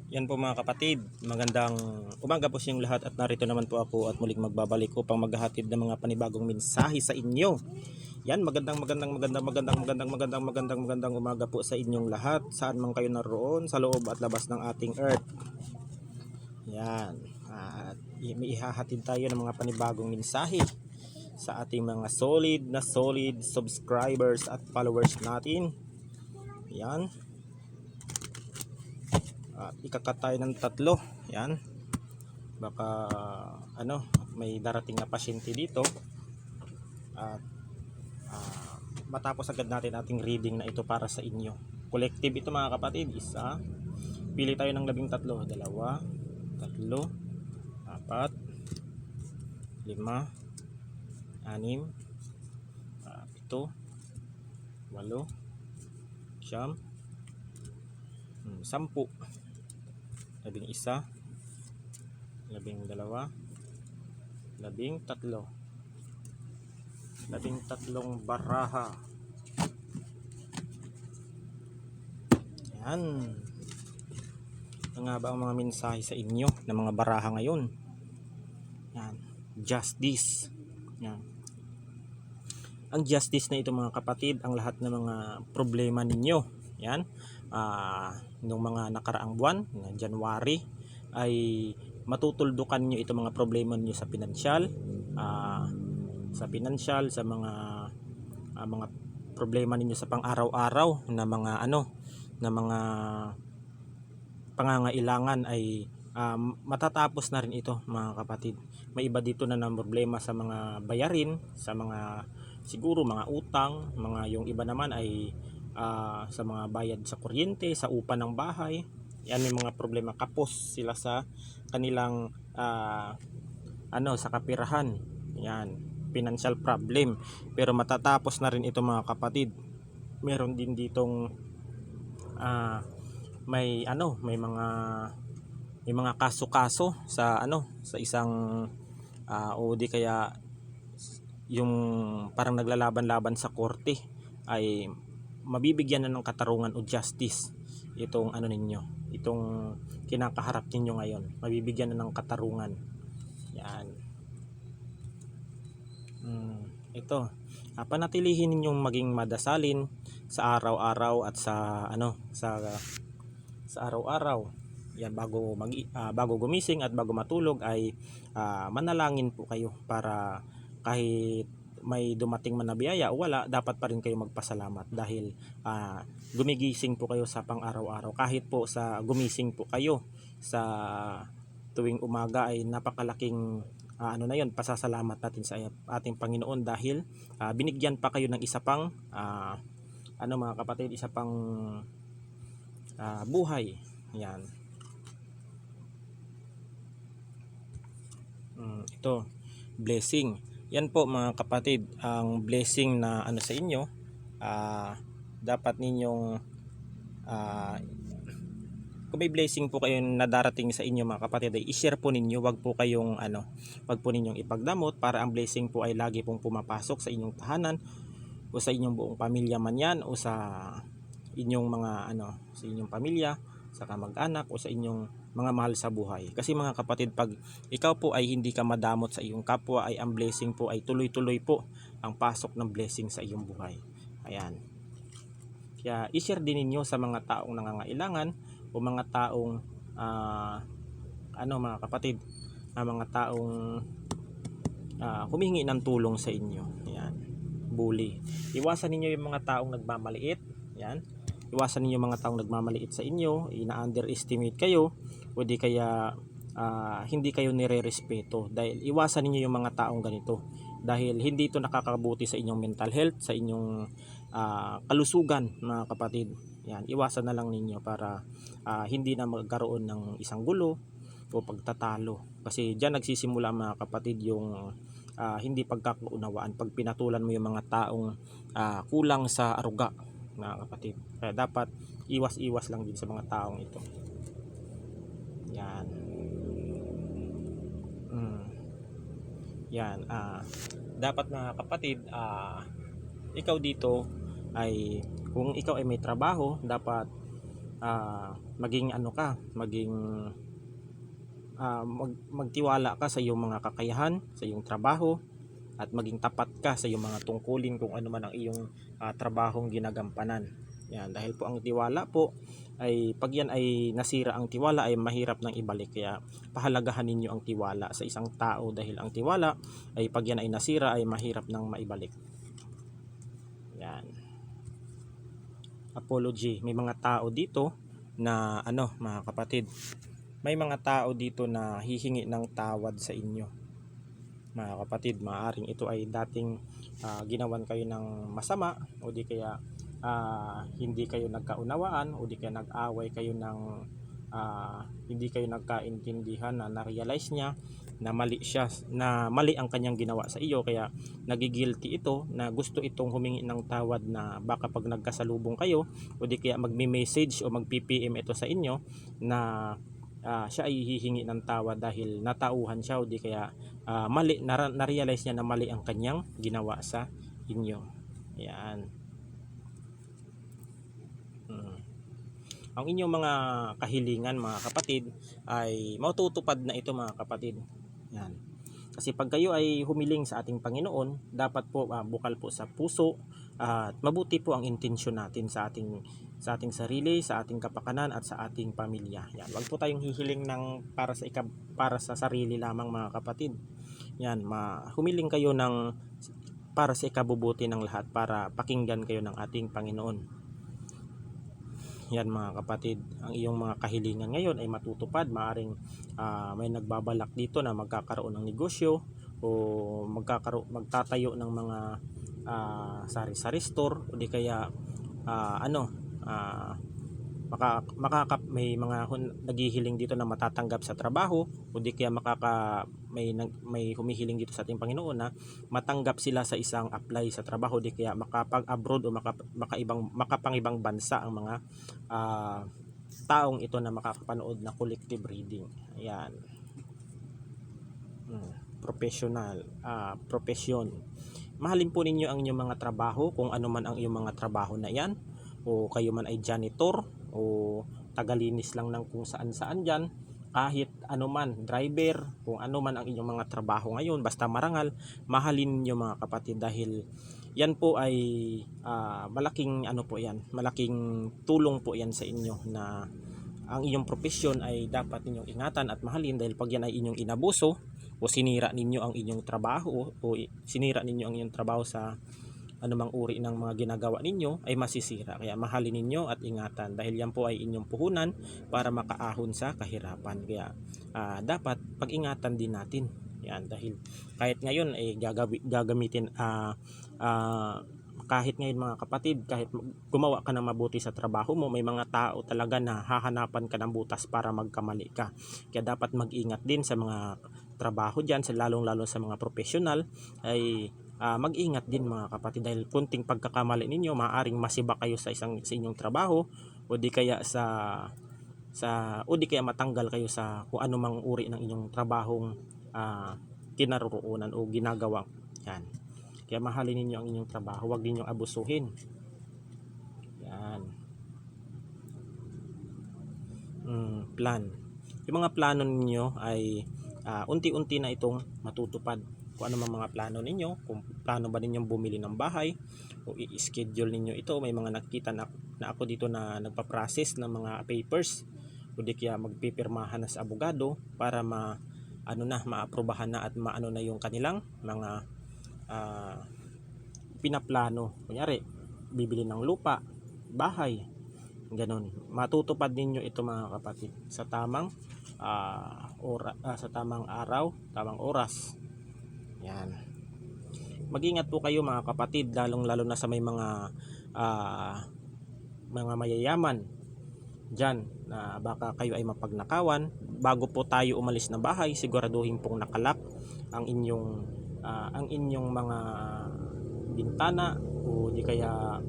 Yan po mga kapatid, magandang umaga po sa inyong lahat at narito naman po ako at muling magbabalik upang maghahatid ng mga panibagong mensahe sa inyo. Yan, magandang umaga po sa inyong lahat, saan man kayo naroon sa loob at labas ng ating earth. Yan, at may ihahatid tayo ng mga panibagong mensahe sa ating mga solid subscribers at followers natin. Yan. At ikakat tayo ng 3. Yan. Baka may darating na pasyente dito. At matapos agad natin ating reading na ito para sa inyo. Collective ito mga kapatid. Isa. Pili tayo ng 13. 2, 3, 4, 5, 6, 7, 8, 10, 11, 12, 13 baraha. Yan. Ano nga ba ang mga mensahe sa inyo ng mga baraha ngayon? Yan. Justice. Yan. Ang justice na ito mga kapatid, ang lahat ng mga problema ninyo. Yan. Noong mga nakaraang buwan, January, ay matutuldukan nyo itong mga problema niyo sa pinansyal, sa mga problema ninyo sa pang-araw-araw na mga pangangailangan ay matatapos na rin ito mga kapatid. May iba dito na problema sa mga bayarin, sa mga siguro mga utang, yung iba naman ay sa mga bayad sa kuryente, sa upa ng bahay. Yan, may mga problema, kapos sila sa kanilang sa kapirahan. Yan, financial problem. Pero matatapos na rin ito mga kapatid. Meron din ditong may mga kaso-kaso sa sa isang o di kaya yung parang naglalaban-laban sa korte ay mabibigyan na ng katarungan o justice itong itong kinakaharap ninyo ngayon. Mabibigyan na ng katarungan. Yan. Ito, panatilihin ninyong maging madasalin sa araw-araw at sa araw-araw. Yan, bago gumising at bago matulog ay manalangin po kayo para kahit may dumating man na biyaya o wala, dapat pa rin kayo magpasalamat dahil gumigising po kayo sa pang-araw-araw. Kahit po sa gumising po kayo sa tuwing umaga ay napakalaking pasasalamat natin sa ating Panginoon dahil binigyan pa kayo ng isa pang mga kapatid, isa pang buhay. Yan. Ito, blessing. Yan po mga kapatid, ang blessing na sa inyo, dapat ninyong kung may blessing po kayo na darating sa inyo mga kapatid, ay i-share po ninyo. Wag po ninyong ipagdamot, para ang blessing po ay lagi pong pumapasok sa inyong tahanan o sa inyong buong pamilya man yan, o sa inyong sa inyong pamilya, sa kamag-anak, o sa inyong mga mahal sa buhay. Kasi mga kapatid, pag ikaw po ay hindi ka madamot sa iyong kapwa, ay ang blessing po ay tuloy-tuloy po ang pasok ng blessing sa iyong buhay. Ayan. Kaya i-share din ninyo sa mga taong nangangailangan o mga taong mga kapatid, mga taong humingi ng tulong sa inyo. Ayan. Bully. Iwasan ninyo yung mga taong nagmamaliit. Yan. Iwasan ninyo mga taong nagmamaliit sa inyo, ina-underestimate kayo, o di kaya hindi kayo nire-respeto. Dahil iwasan ninyo yung mga taong ganito. Dahil hindi ito nakakabuti sa inyong mental health, sa inyong kalusugan mga kapatid. Yan, iwasan na lang ninyo para hindi na magkaroon ng isang gulo o pagtatalo. Kasi diyan nagsisimula mga kapatid yung hindi pagkakaunawaan, pag pinatulan mo yung mga taong kulang sa aruga mga kapatid. Kaya dapat iwas-iwas lang din sa mga taong ito. Yan. Yan. Dapat mga kapatid, ikaw dito ay, kung ikaw ay may trabaho, dapat maging ano ka, maging magtiwala ka sa iyong mga kakayahan, sa iyong trabaho, at maging tapat ka sa iyong mga tungkulin kung ano man ang iyong trabahong ginagampanan. Yan, dahil po ang tiwala po ay pag yan ay nasira, ang tiwala ay mahirap nang ibalik, kaya pahalagahan ninyo ang tiwala sa isang tao, dahil ang tiwala ay pag yan ay nasira ay mahirap nang maibalik. Yan. Apology. May mga tao dito na mga kapatid, may mga tao dito na hihingi ng tawad sa inyo. Mga kapatid, maaaring ito ay dating ginawan kayo ng masama, o di kaya hindi kayo nagkaunawaan, o di kaya nag-away kayo ng hindi kayo nagkaintindihan, na na-realize niya na mali siya, na mali ang kanyang ginawa sa iyo, kaya nagigilty ito, na gusto itong humingi ng tawad, na baka pag nagkasalubong kayo o di kaya magme-message o mag-PPM ito sa inyo na siya ay hihingi ng tawad dahil natauhan siya, o di kaya mali, na-realize niya na mali ang kanyang ginawa sa inyo. Yan. Ang inyong mga kahilingan, mga kapatid, ay matutupad na ito, mga kapatid. Yan. Kasi pag kayo ay humiling sa ating Panginoon, dapat po bukal po sa puso, at mabuti po ang intensyon natin sa ating sarili, sa ating kapakanan, at sa ating pamilya. Yan. Huwag po tayong hihiling ng para sa sarili lamang, mga kapatid. Yan, humiling kayo ng para sa ikabubuti ng lahat, para pakinggan kayo ng ating Panginoon. Yan, mga kapatid, ang iyong mga kahilingan ngayon ay matutupad. Maaring may nagbabalak dito na magkakaroon ng negosyo, o magtatayo ng mga sari-sari store, o di kaya may mga naghihiling dito na matatanggap sa trabaho, o di kaya may humihiling dito sa ating Panginoon na matanggap sila sa isang apply sa trabaho, di kaya makapag-abroad o makapangibang bansa ang mga taong ito na makakapanood na collective reading. Ayan. Profesyon. Mahalin po ninyo ang inyong mga trabaho, kung ano man ang iyong mga trabaho na yan, o kayo man ay janitor o tagalinis lang ng kung saan-saan dyan, kahit ano man, driver, kung ano man ang inyong mga trabaho ngayon, basta marangal, mahalin niyo, mga kapatid, dahil yan po ay malaking malaking tulong po yan sa inyo, na ang inyong profesyon ay dapat ninyong ingatan at mahalin, dahil pag yan ay inyong inabuso o sinira ninyo ang inyong trabaho, o sinira ninyo ang inyong trabaho sa anumang uri ng mga ginagawa ninyo, ay masisira. Kaya mahalin ninyo at ingatan, dahil yan po ay inyong puhunan para makaahon sa kahirapan. Kaya dapat pag-ingatan din natin yan, dahil kahit ngayon ay gagamitin kahit ngayon, mga kapatid, kahit gumawa ka ng mabuti sa trabaho mo, may mga tao talaga na hahanapan ka ng butas para magkamali ka. Kaya dapat mag-ingat din sa mga trabaho dyan, lalong-lalo sa mga professional, ay mag-ingat din, mga kapatid, dahil kunting pagkakamali ninyo, maaaring masiba kayo sa inyong trabaho, o di kaya matanggal kayo sa kung anumang uri ng inyong trabahong kinaroroonan o ginagawa. Yan. Kaya mahalin ninyo ang inyong trabaho, huwag ninyong abusuhin. Yan. Plan. Yung mga plano ninyo ay unti-unti na itong matutupad. Kung ano mga plano ninyo, kung plano ba ninyong bumili ng bahay, o i-schedule ninyo ito. May mga nakita na ako dito na nagpa-process ng mga papers, o di kaya magpipirmahan na sa abogado para maaprobahan na at maano na yung kanilang mga pinaplano. Kunyari, bibili ng lupa, bahay, ganun. Matutupad ninyo ito, mga kapatid, sa tamang sa tamang araw, tamang oras. Yan. Mag-ingat po kayo, mga kapatid, lalong-lalo na sa may mga mayayaman dyan, na baka kayo ay mapagnakawan. Bago po tayo umalis na bahay, siguraduhin pong nakalak ang inyong mga bintana, o di kaya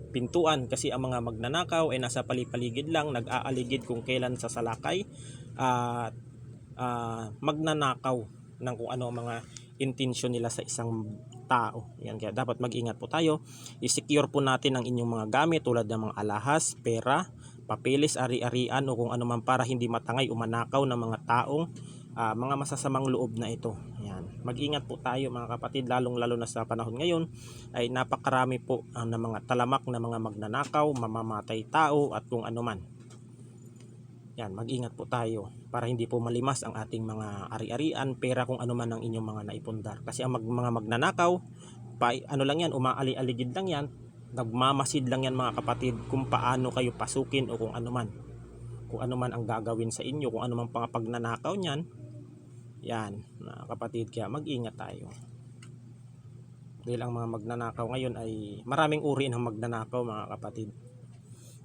pintuan, kasi ang mga magnanakaw ay nasa palipaligid lang, nag-aaligid kung kailan sasalakay at magnanakaw ng kung ano ang mga intensyon nila sa isang tao. Yan, kaya dapat mag-ingat po tayo. I-secure po natin ang inyong mga gamit tulad ng mga alahas, pera, papeles, ari-arian o kung ano man para hindi matangay o manakaw ng mga taong mga masasamang loob na ito. Yan. Mag-ingat po tayo mga kapatid, lalong-lalo na sa panahon ngayon ay napakarami po ng mga talamak na mga magnanakaw, mamamatay tao at kung ano man. Yan, mag-ingat po tayo para hindi po malimas ang ating mga ari-arian, pera kung ano man ang inyong mga naipundar. Kasi ang mga magnanakaw, ano lang yan, umaali-aligid lang yan, nagmamasid lang yan mga kapatid kung paano kayo pasukin o kung ano man. Kung ano man ang gagawin sa inyo, kung ano man pang pagnanakaw niyan. Yan, mga kapatid, kaya mag-ingat tayo. Dahil ang mga magnanakaw ngayon ay maraming uri ng magnanakaw mga kapatid.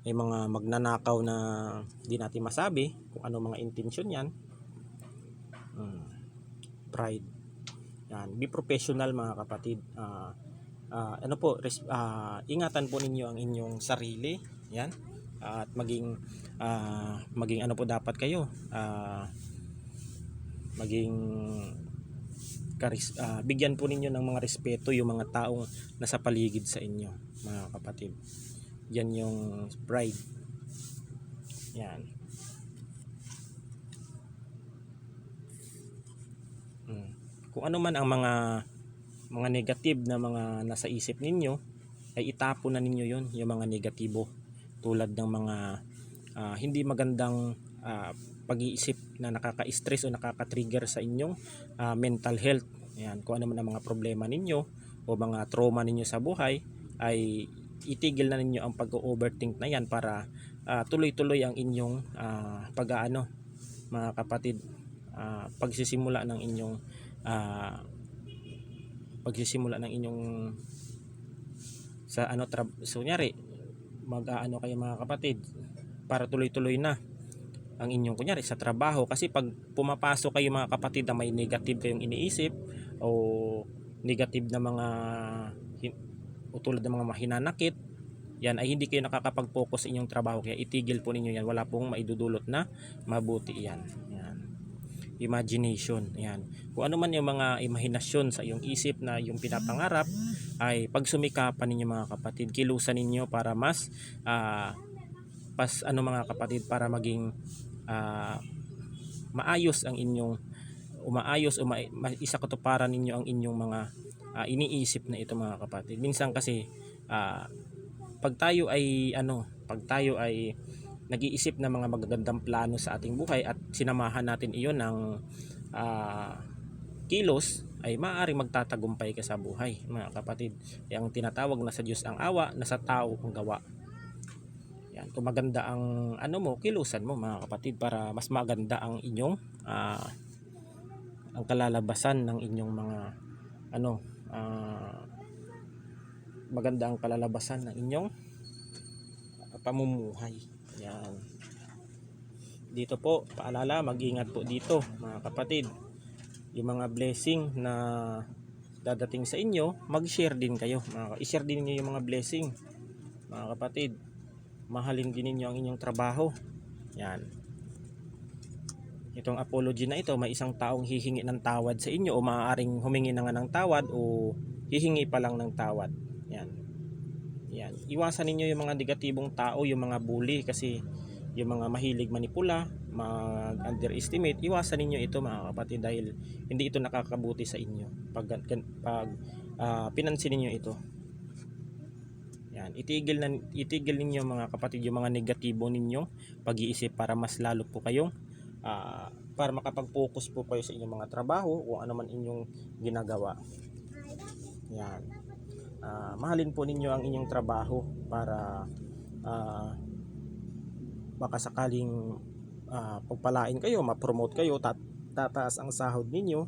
May mga magnanakaw na di natin masabi kung ano mga intensyon yan. Pride. Yan. Be professional mga kapatid. Ingatan po ninyo ang inyong sarili. Yan. At maging ano po dapat kayo. Bigyan po ninyo ng mga respeto yung mga taong nasa paligid sa inyo mga kapatid. Yan yung pride. Yan. Kung ano man ang mga negative na mga nasa isip ninyo ay itapon na ninyo yon, yung mga negatibo tulad ng mga hindi magandang pag-iisip na nakaka-stress o nakaka-trigger sa inyong mental health. Yan, kung ano man ang mga problema ninyo o mga trauma ninyo sa buhay ay itigil na ninyo ang pag-overthink na yan para tuloy-tuloy ang inyong mga kapatid, pagsisimula ng inyong so kunyari kayo mga kapatid para tuloy-tuloy na ang inyong kunyari sa trabaho, kasi pag pumapasok kayo mga kapatid na may negative kayong iniisip o negative na mga o tulad ng mga mahinanakit, yan ay hindi kayo nakakapag-focus sa inyong trabaho, kaya itigil po ninyo yan. Wala pong maidudulot na mabuti yan. Yan. Imagination. Yan. Kung ano man yung mga imahinasyon sa iyong isip na yung pinapangarap ay pagsumikapan ninyo mga kapatid, kilusan ninyo para mas mga kapatid, para maging maayos ang inyong isakatuparan ninyo ang inyong mga iniisip na ito mga kapatid. Minsan kasi pag tayo ay nag-iisip ng mga magagandang plano sa ating buhay at sinamahan natin iyon ng kilos, ay maaaring magtatagumpay ka sa buhay mga kapatid. Ang tinatawag na sa Diyos ang awa, nasa tao ang gawa. Yan, kung maganda ang kilusan mo mga kapatid para mas maganda ang inyong ang kalalabasan ng inyong mga maganda ang kalalabasan ng inyong pamumuhay. Yan. Dito po, paalala, mag-ingat po dito mga kapatid. Yung mga blessing na dadating sa inyo, mag-share din kayo. I-share din niyo yung mga blessing mga kapatid. Mahalin din niyo ang inyong trabaho. Yan. Itong apology na ito, may isang taong hihingi ng tawad sa inyo o maaaring humingi na nga ng tawad o hihingi pa lang ng tawad. Yan. Yan. Iwasan ninyo yung mga negatibong tao, yung mga bully, kasi yung mga mahilig manipula, mag-underestimate, iwasan ninyo ito mga kapatid, dahil hindi ito nakakabuti sa inyo pag pinansin ninyo ito. Yan. Itigil ninyo mga kapatid yung mga negatibo ninyong pag-iisip para mas lalo po kayong para makapag-focus po kayo sa inyong mga trabaho o ano man inyong ginagawa. Yan. Mahalin po ninyo ang inyong trabaho para baka sakaling pagpalain kayo, ma-promote kayo, tataas ang sahod ninyo,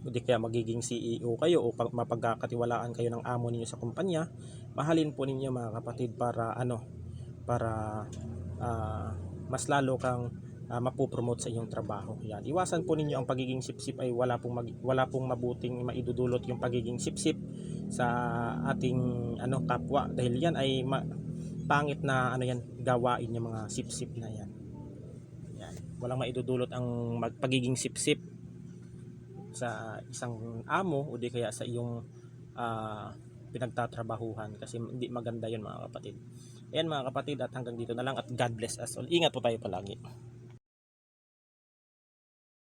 o di kaya magiging CEO kayo o mapagkakatiwalaan kayo ng amo ninyo sa kumpanya. Mahalin po ninyo mga kapatid para mas lalo kang mapopromote sa iyong trabaho. Yan. Iwasan po ninyo ang pagiging sipsip, ay wala pong mabuting maidudulot yung pagiging sipsip sa ating kapwa, dahil yan ay pangit na gawain yung mga sipsip na yan. Yan. Walang maidudulot ang pagiging sipsip sa isang amo o di kaya sa iyong pinagtatrabahuhan kasi hindi maganda yun mga kapatid. Ayan mga kapatid, at hanggang dito na lang at God bless us all. Ingat po tayo palagi.